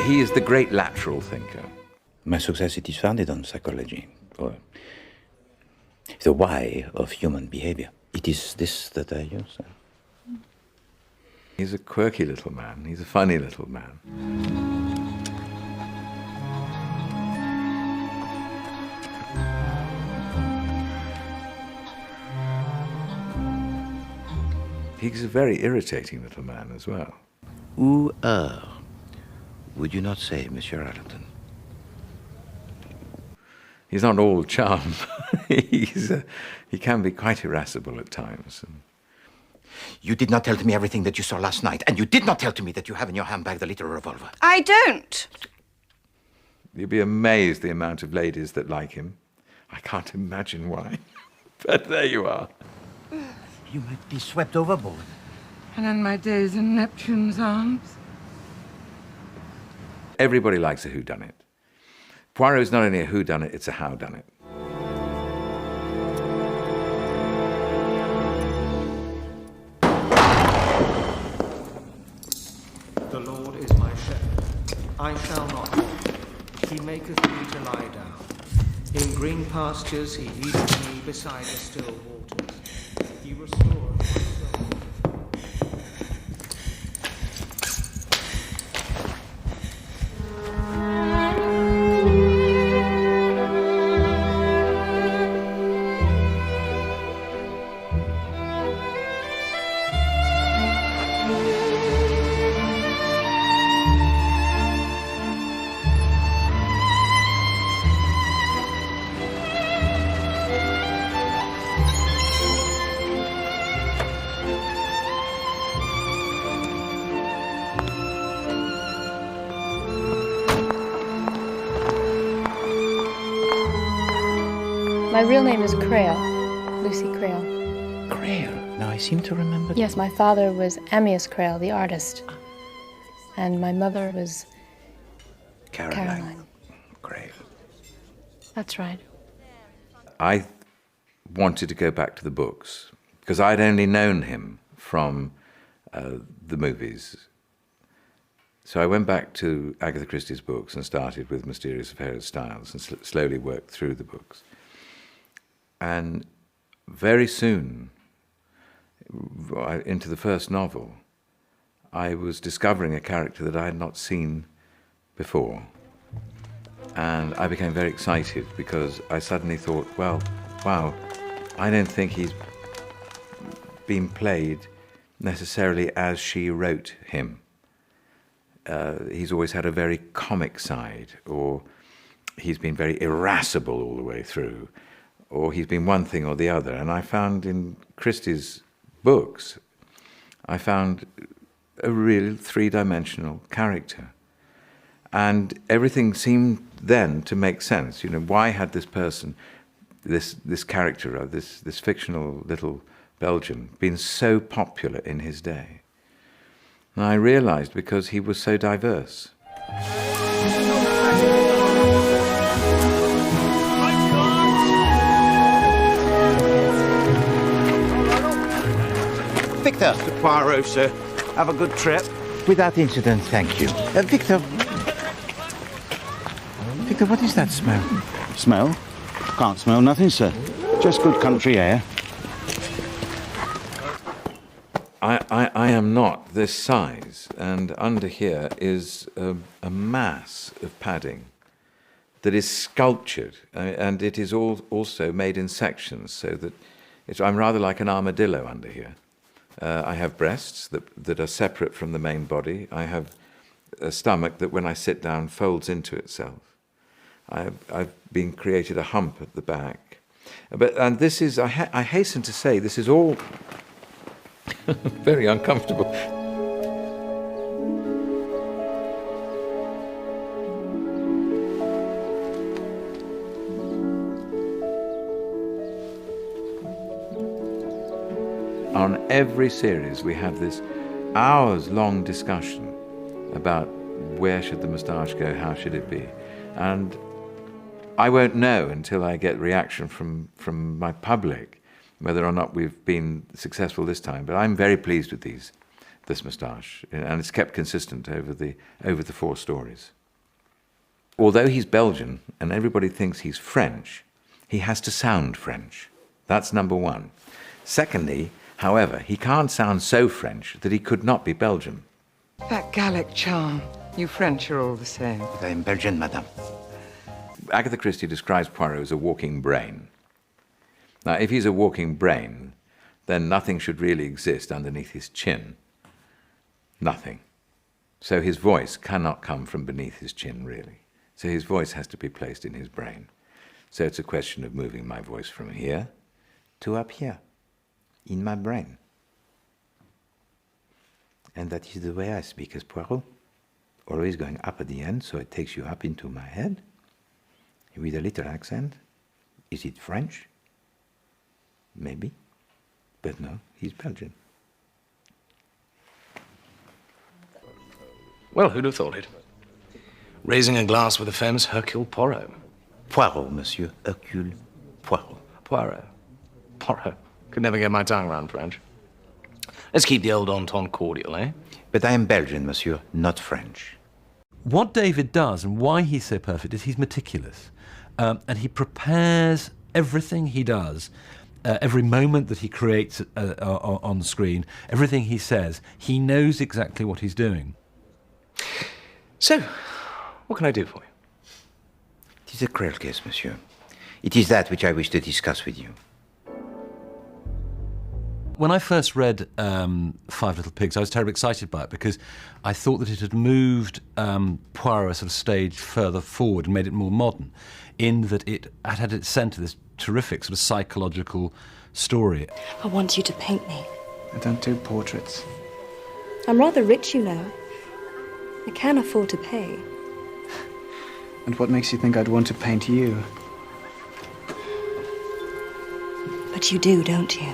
He is the great lateral thinker. My success it is founded on psychology, or the why of human behavior. It is this that I use. He's a quirky little man. He's a funny little man. He's a very irritating little man as well. Ou would you not say, Monsieur Allerton? He's not all charm. He can be quite irascible at times. You did not tell to me everything that you saw last night, and you did not tell to me that you have in your handbag the little revolver. I don't. You'd be amazed the amount of ladies that like him. I can't imagine why, but there you are. You might be swept overboard. And in my days in Neptune's arms. Everybody likes a whodunit. Poirot is not only a whodunit, it's a howdunit. The Lord is my shepherd, I shall not want. He maketh me to lie down. In green pastures he leadeth me beside the still waters. He restoreth my soul. My real name is Crail, Lucy Crail. Crail. Now I seem to remember. Yes, my father was Ammias Crail, the artist. And my mother was Caroline. Crail. That's right. I wanted to go back to the books because I'd only known him from the movies. So I went back to Agatha Christie's books and started with Mysterious Affair of Styles and slowly worked through the books. And very soon, into the first novel, I was discovering a character that I had not seen before. And I became very excited because I suddenly thought, well, wow, I don't think he's been played necessarily as she wrote him. He's always had a very comic side, or he's been very irascible all the way through, or he's been one thing or the other. And I found in Christie's books, I found a real three-dimensional character. And everything seemed then to make sense. You know, why had this person, this character, this fictional little Belgian, been so popular in his day? And I realized because he was so diverse. Victor. Mr. Poirot, sir. Have a good trip. Without incident, thank you. Victor. Victor, what is that smell? Smell? Can't smell nothing, sir. Just good country air. I am not this size, and under here is a mass of padding that is sculptured, and it is also made in sections, so that I'm rather like an armadillo under here. I have breasts that are separate from the main body. I have a stomach that when I sit down folds into itself. I've been created a hump at the back. And this is, I hasten to say, this is all very uncomfortable. On every series, we have this hours-long discussion about where should the moustache go, how should it be. And I won't know until I get reaction from my public whether or not we've been successful this time. But I'm very pleased with this moustache, and it's kept consistent over the 4 stories. although he's Belgian and everybody thinks he's French, he has to sound French. That's number one. Secondly, however, he can't sound so French that he could not be Belgian. That Gallic charm. You French are all the same. But I am Belgian, madame. Agatha Christie describes Poirot as a walking brain. Now, if he's a walking brain, then nothing should really exist underneath his chin. Nothing. So his voice cannot come from beneath his chin, really. So his voice has to be placed in his brain. So it's a question of moving my voice from here to up here, in my brain. And that is the way I speak as Poirot. Always going up at the end, so it takes you up into my head, with a little accent. Is it French? Maybe. But no, he's Belgian. Well, who'd have thought it? Raising a glass with the famous Hercule Poirot. Poirot, monsieur. Hercule Poirot. Poirot. Poirot. Could never get my tongue around French. Let's keep the old entente cordial, eh? But I am Belgian, monsieur, not French. What David does and why he's so perfect is he's meticulous. And he prepares everything he does, every moment that he creates on screen, everything he says. He knows exactly what he's doing. So, what can I do for you? It is a cruel case, monsieur. It is that which I wish to discuss with you. When I first read Five Little Pigs, I was terribly excited by it because I thought that it had moved Poirot a sort of stage further forward and made it more modern, in that it had at its centre this terrific sort of psychological story. I want you to paint me. I don't do portraits. I'm rather rich, you know. I can afford to pay. And what makes you think I'd want to paint you? But you do, don't you?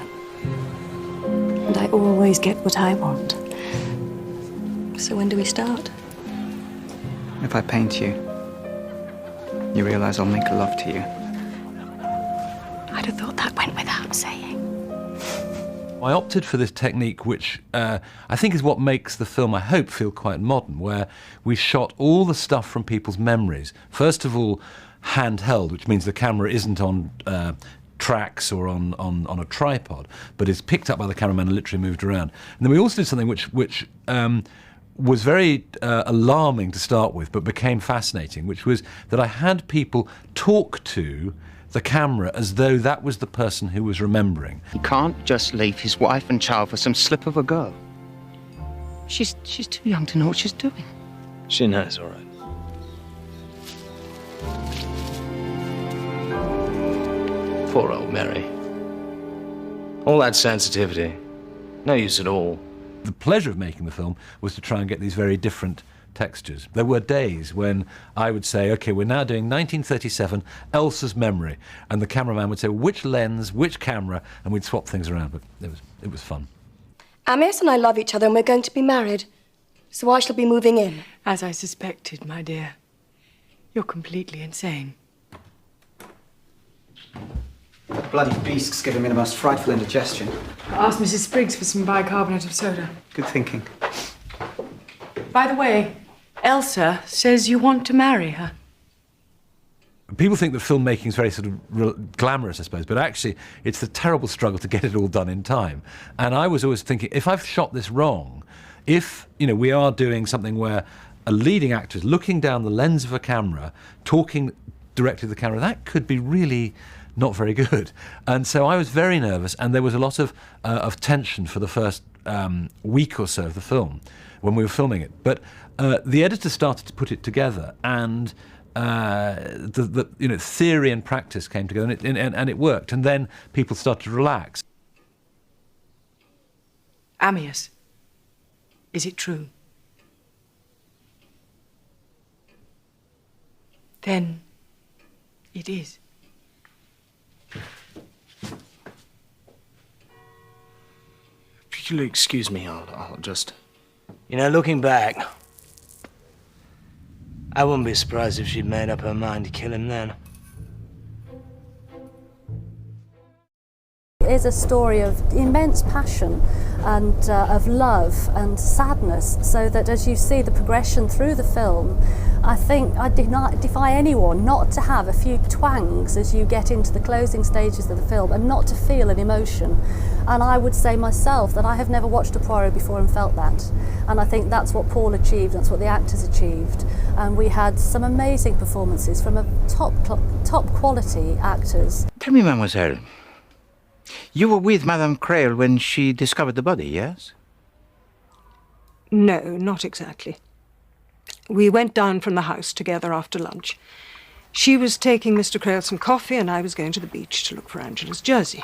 And I always get what I want. So when do we start? If I paint you, you realize I'll make love to you. I'd have thought that went without saying. I opted for this technique, which I think is what makes the film, I hope, feel quite modern, where we shot all the stuff from people's memories. First of all, handheld, which means the camera isn't on tracks or on a tripod, but is picked up by the cameraman and literally moved around. And then we also did something which was very alarming to start with, but became fascinating, which was that I had people talk to the camera as though that was the person who was remembering. He can't just leave his wife and child for some slip of a girl. She's too young to know what she's doing. She knows, all right. Poor old Mary. All that sensitivity. No use at all. The pleasure of making the film was to try and get these very different textures. There were days when I would say, OK, we're now doing 1937, Elsa's Memory, and the cameraman would say, which lens, which camera, and we'd swap things around, but it was fun. Amias and I love each other and we're going to be married, so I shall be moving in. As I suspected, my dear. You're completely insane. The bloody beast's giving me the most frightful indigestion. I asked Mrs. Spriggs for some bicarbonate of soda. Good thinking. By the way, Elsa says you want to marry her. People think that filmmaking is very sort of glamorous, I suppose, but actually it's the terrible struggle to get it all done in time. And I was always thinking, if I've shot this wrong, if, you know, we are doing something where a leading actor is looking down the lens of a camera, talking directly to the camera, that could be really not very good. And so I was very nervous, and there was a lot of tension for the first week or so of the film when we were filming it. But the editor started to put it together, and the theory and practice came together, and it worked. And then people started to relax. Amias, is it true? Then it is. If you'll excuse me, I'll just... You know, looking back, I wouldn't be surprised if she'd made up her mind to kill him then. It is a story of immense passion and of love and sadness, so that as you see the progression through the film, I think I defy anyone not to have a few twangs as you get into the closing stages of the film and not to feel an emotion. And I would say myself that I have never watched a Poirot before and felt that. And I think that's what Paul achieved, that's what the actors achieved. And we had some amazing performances from a top quality actors. Tell me, mademoiselle, you were with Madame Creole when she discovered the body, yes? No, not exactly. We went down from the house together after lunch. She was taking Mr. Creole some coffee, and I was going to the beach to look for Angela's jersey.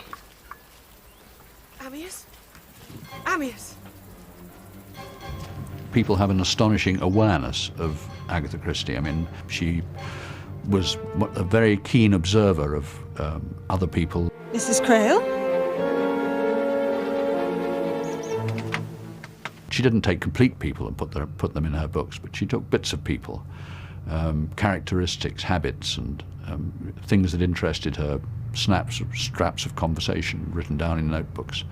Amyas? Amyas! People have an astonishing awareness of Agatha Christie. I mean, she was a very keen observer of other people. Mrs. Creole? She didn't take complete people and put them in her books, but she took bits of people, characteristics, habits, and things that interested her, scraps of conversation written down in notebooks.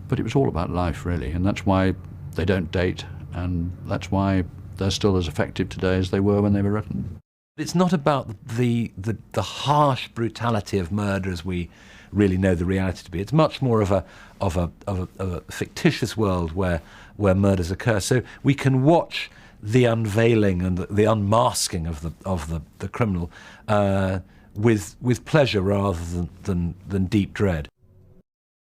But it was all about life, really, and that's why they don't date, and that's why they're still as effective today as they were when they were written. It's not about the harsh brutality of murder as we really know the reality to be. It's much more of a fictitious world where murders occur. So we can watch the unveiling and the unmasking of the criminal with pleasure rather than deep dread.